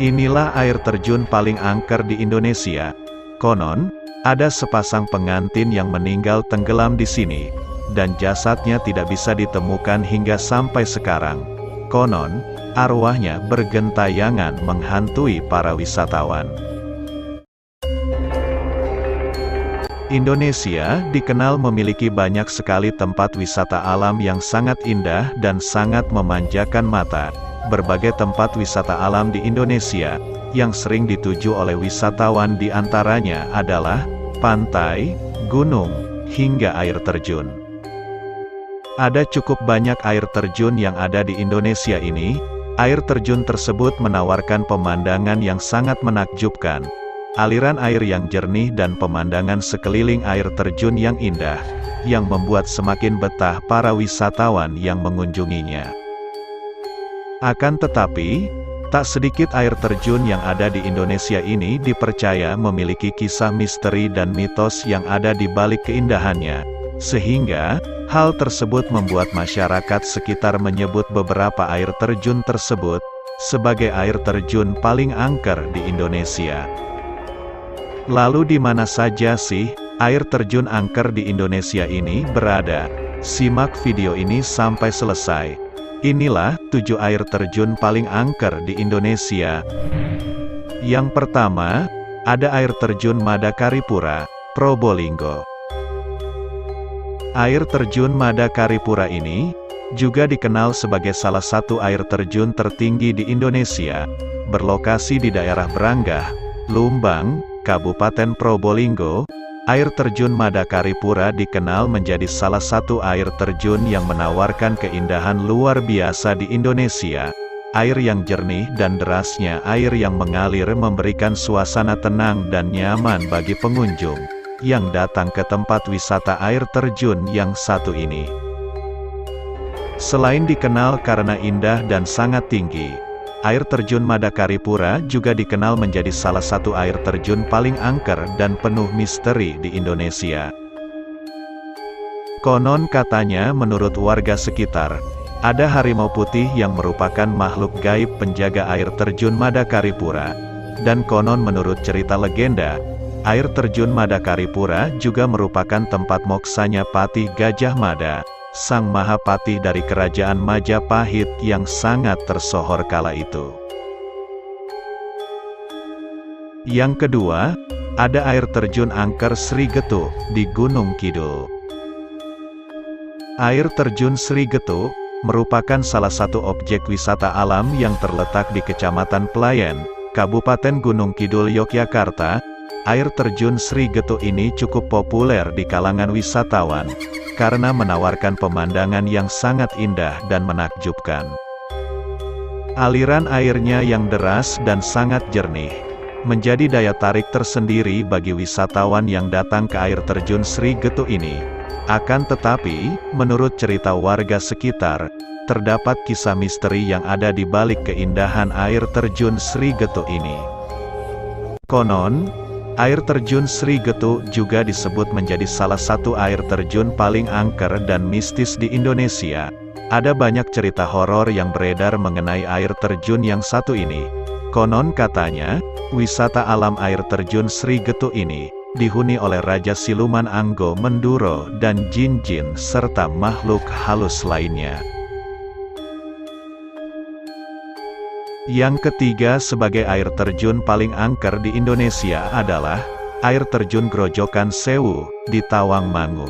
Inilah air terjun paling angker di Indonesia. Konon, ada sepasang pengantin yang meninggal tenggelam di sini, dan jasadnya tidak bisa ditemukan hingga sampai sekarang. Konon, arwahnya bergentayangan menghantui para wisatawan. Indonesia dikenal memiliki banyak sekali tempat wisata alam yang sangat indah dan sangat memanjakan mata. Berbagai tempat wisata alam di Indonesia, yang sering dituju oleh wisatawan diantaranya adalah pantai, gunung, hingga air terjun. Ada cukup banyak air terjun yang ada di Indonesia ini. Air terjun tersebut menawarkan pemandangan yang sangat menakjubkan, aliran air yang jernih dan pemandangan sekeliling air terjun yang indah, yang membuat semakin betah para wisatawan yang mengunjunginya. Akan tetapi, tak sedikit air terjun yang ada di Indonesia ini dipercaya memiliki kisah misteri dan mitos yang ada di balik keindahannya, sehingga hal tersebut membuat masyarakat sekitar menyebut beberapa air terjun tersebut sebagai air terjun paling angker di Indonesia. Lalu di mana saja sih air terjun angker di Indonesia ini berada? Simak video ini sampai selesai. Inilah 7 air terjun paling angker di Indonesia. Yang pertama, ada air terjun Madakaripura, Probolinggo. Air terjun Madakaripura ini juga dikenal sebagai salah satu air terjun tertinggi di Indonesia, berlokasi di daerah Branggah, Lumbang, Kabupaten Probolinggo. Air terjun Madakaripura dikenal menjadi salah satu air terjun yang menawarkan keindahan luar biasa di Indonesia. Air yang jernih dan derasnya air yang mengalir memberikan suasana tenang dan nyaman bagi pengunjung yang datang ke tempat wisata air terjun yang satu ini. Selain dikenal karena indah dan sangat tinggi, air terjun Madakaripura juga dikenal menjadi salah satu air terjun paling angker dan penuh misteri di Indonesia. Konon katanya menurut warga sekitar, ada harimau putih yang merupakan makhluk gaib penjaga air terjun Madakaripura. Dan konon menurut cerita legenda, air terjun Madakaripura juga merupakan tempat moksanya Patih Gajah Mada, sang Mahapatih dari kerajaan Majapahit yang sangat tersohor kala itu. Yang kedua, ada air terjun angker Sri Getuh di Gunung Kidul. Air terjun Sri Getuh merupakan salah satu objek wisata alam yang terletak di Kecamatan Pelayan, Kabupaten Gunung Kidul, Yogyakarta. Air terjun Sri Getuh ini cukup populer di kalangan wisatawan, karena menawarkan pemandangan yang sangat indah dan menakjubkan. Aliran airnya yang deras dan sangat jernih, menjadi daya tarik tersendiri bagi wisatawan yang datang ke air terjun Sri Getuh ini. Akan tetapi, menurut cerita warga sekitar, terdapat kisah misteri yang ada di balik keindahan air terjun Sri Getuh ini. Konon, air terjun Sri Getuh juga disebut menjadi salah satu air terjun paling angker dan mistis di Indonesia. Ada banyak cerita horor yang beredar mengenai air terjun yang satu ini. Konon katanya, wisata alam air terjun Sri Getuh ini dihuni oleh Raja Siluman Anggo Menduro dan jin-jin serta makhluk halus lainnya. Yang ketiga sebagai air terjun paling angker di Indonesia adalah air terjun Grojogan Sewu di Tawangmangu.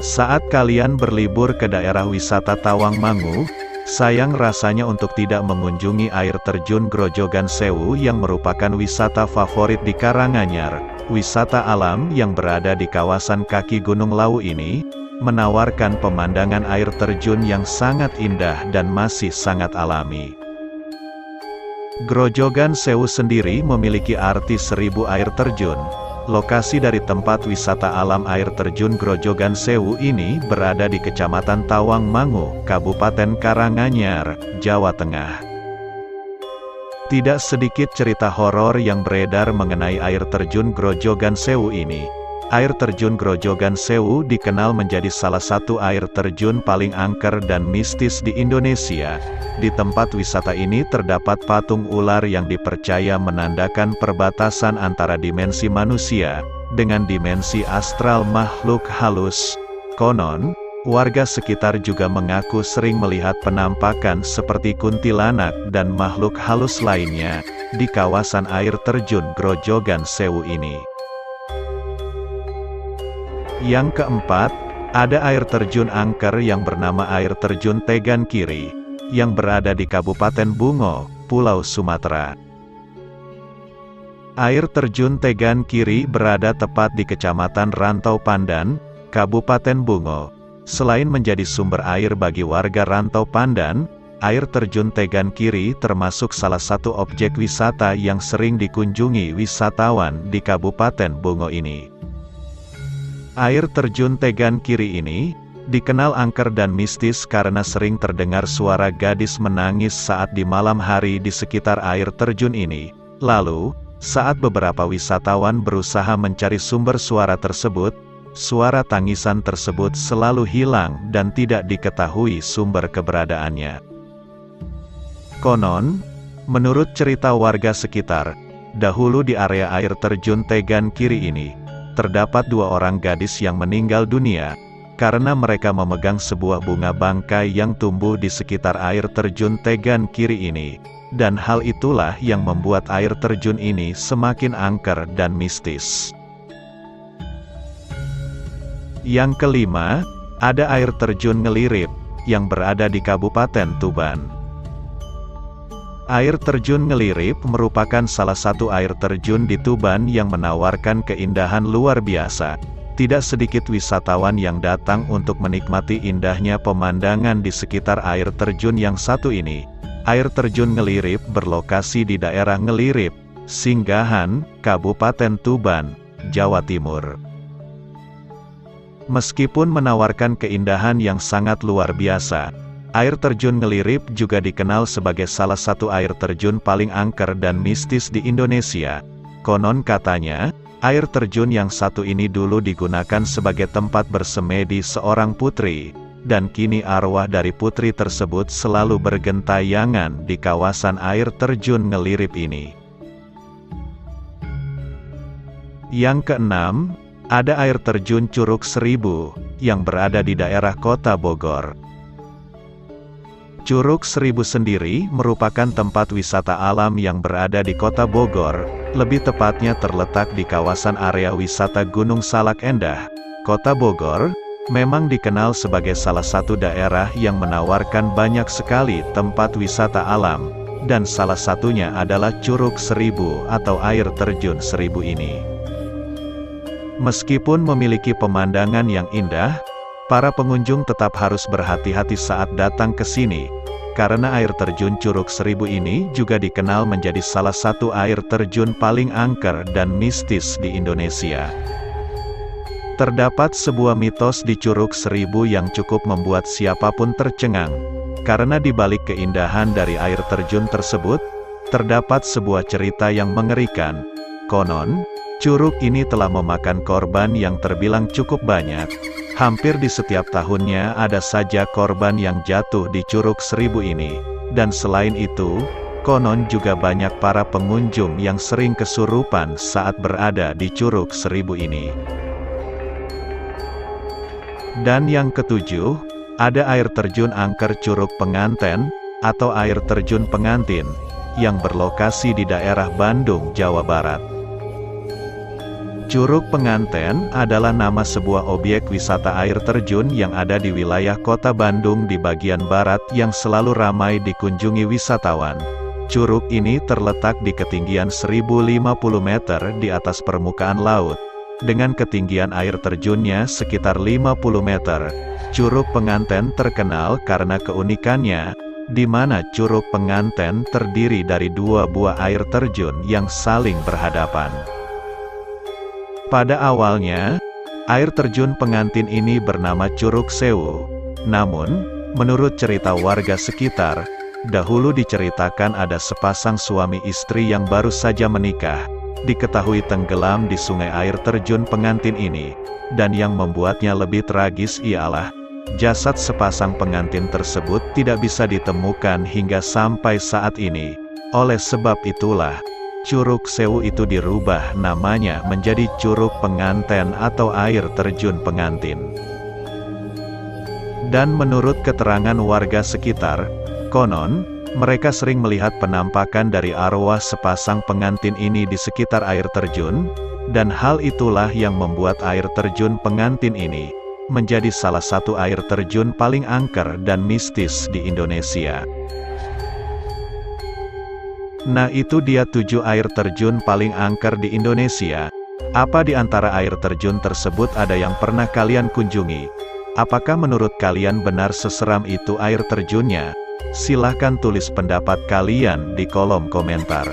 Saat kalian berlibur ke daerah wisata Tawangmangu, sayang rasanya untuk tidak mengunjungi air terjun Grojogan Sewu yang merupakan wisata favorit di Karanganyar. Wisata alam yang berada di kawasan kaki Gunung Lawu ini menawarkan pemandangan air terjun yang sangat indah dan masih sangat alami. Grojogan Sewu sendiri memiliki arti 1000 air terjun. Lokasi dari tempat wisata alam air terjun Grojogan Sewu ini berada di Kecamatan Tawangmangu, Kabupaten Karanganyar, Jawa Tengah. Tidak sedikit cerita horor yang beredar mengenai air terjun Grojogan Sewu ini. Air terjun Grojogan Sewu dikenal menjadi salah satu air terjun paling angker dan mistis di Indonesia. Di tempat wisata ini terdapat patung ular yang dipercaya menandakan perbatasan antara dimensi manusia dengan dimensi astral makhluk halus. Konon, warga sekitar juga mengaku sering melihat penampakan seperti kuntilanak dan makhluk halus lainnya di kawasan air terjun Grojogan Sewu ini. Yang keempat, ada air terjun angker yang bernama air terjun Tegan Kiri, yang berada di Kabupaten Bungo, Pulau Sumatera. Air terjun Tegan Kiri berada tepat di Kecamatan Rantau Pandan, Kabupaten Bungo. Selain menjadi sumber air bagi warga Rantau Pandan, air terjun Tegan Kiri termasuk salah satu objek wisata yang sering dikunjungi wisatawan di Kabupaten Bungo ini. Air terjun Tegan Kiri ini dikenal angker dan mistis karena sering terdengar suara gadis menangis saat di malam hari di sekitar air terjun ini. Lalu, saat beberapa wisatawan berusaha mencari sumber suara tersebut, suara tangisan tersebut selalu hilang dan tidak diketahui sumber keberadaannya. Konon, menurut cerita warga sekitar, dahulu di area air terjun Tegan Kiri ini, terdapat 2 orang gadis yang meninggal dunia, karena mereka memegang sebuah bunga bangkai yang tumbuh di sekitar air terjun Tegan Kiri ini, dan hal itulah yang membuat air terjun ini semakin angker dan mistis. Yang kelima, ada air terjun Ngelirip, yang berada di Kabupaten Tuban. Air terjun Ngelirip merupakan salah satu air terjun di Tuban yang menawarkan keindahan luar biasa. Tidak sedikit wisatawan yang datang untuk menikmati indahnya pemandangan di sekitar air terjun yang satu ini. Air terjun Ngelirip berlokasi di daerah Ngelirip, Singgahan, Kabupaten Tuban, Jawa Timur. Meskipun menawarkan keindahan yang sangat luar biasa, air terjun Ngelirip juga dikenal sebagai salah satu air terjun paling angker dan mistis di Indonesia. Konon katanya, air terjun yang satu ini dulu digunakan sebagai tempat bersemedi seorang putri, dan kini arwah dari putri tersebut selalu bergentayangan di kawasan air terjun Ngelirip ini. Yang keenam, ada air terjun Curug Seribu, yang berada di daerah Kota Bogor. Curug Seribu sendiri merupakan tempat wisata alam yang berada di Kota Bogor, lebih tepatnya terletak di kawasan area wisata Gunung Salak Endah. Kota Bogor memang dikenal sebagai salah satu daerah yang menawarkan banyak sekali tempat wisata alam, dan salah satunya adalah Curug Seribu atau air terjun Seribu ini. Meskipun memiliki pemandangan yang indah, para pengunjung tetap harus berhati-hati saat datang ke sini, karena air terjun Curug Seribu ini juga dikenal menjadi salah satu air terjun paling angker dan mistis di Indonesia. Terdapat sebuah mitos di Curug Seribu yang cukup membuat siapapun tercengang, karena di balik keindahan dari air terjun tersebut, terdapat sebuah cerita yang mengerikan. Konon, curug ini telah memakan korban yang terbilang cukup banyak. Hampir di setiap tahunnya ada saja korban yang jatuh di Curug Seribu ini. Dan selain itu, konon juga banyak para pengunjung yang sering kesurupan saat berada di Curug Seribu ini. Dan yang ketujuh, ada air terjun angker Curug Penganten, atau air terjun pengantin, yang berlokasi di daerah Bandung, Jawa Barat. Curug Penganten adalah nama sebuah objek wisata air terjun yang ada di wilayah kota Bandung di bagian barat yang selalu ramai dikunjungi wisatawan. Curug ini terletak di ketinggian 1050 meter di atas permukaan laut. Dengan ketinggian air terjunnya sekitar 50 meter, Curug Penganten terkenal karena keunikannya, di mana Curug Penganten terdiri dari 2 buah air terjun yang saling berhadapan. Pada awalnya, air terjun pengantin ini bernama Curug Sewu. Namun, menurut cerita warga sekitar, dahulu diceritakan ada sepasang suami istri yang baru saja menikah. diketahui tenggelam di sungai air terjun pengantin ini, dan yang membuatnya lebih tragis ialah, jasad sepasang pengantin tersebut tidak bisa ditemukan hingga sampai saat ini. Oleh sebab itulah, Curug Sewu itu dirubah namanya menjadi Curug Penganten atau air terjun pengantin. Dan menurut keterangan warga sekitar, konon, mereka sering melihat penampakan dari arwah sepasang pengantin ini di sekitar air terjun, dan hal itulah yang membuat air terjun pengantin ini menjadi salah satu air terjun paling angker dan mistis di Indonesia. Nah, itu dia 7 air terjun paling angker di Indonesia. Apa di antara air terjun tersebut ada yang pernah kalian kunjungi? Apakah menurut kalian benar seseram itu air terjunnya? Silahkan tulis pendapat kalian di kolom komentar.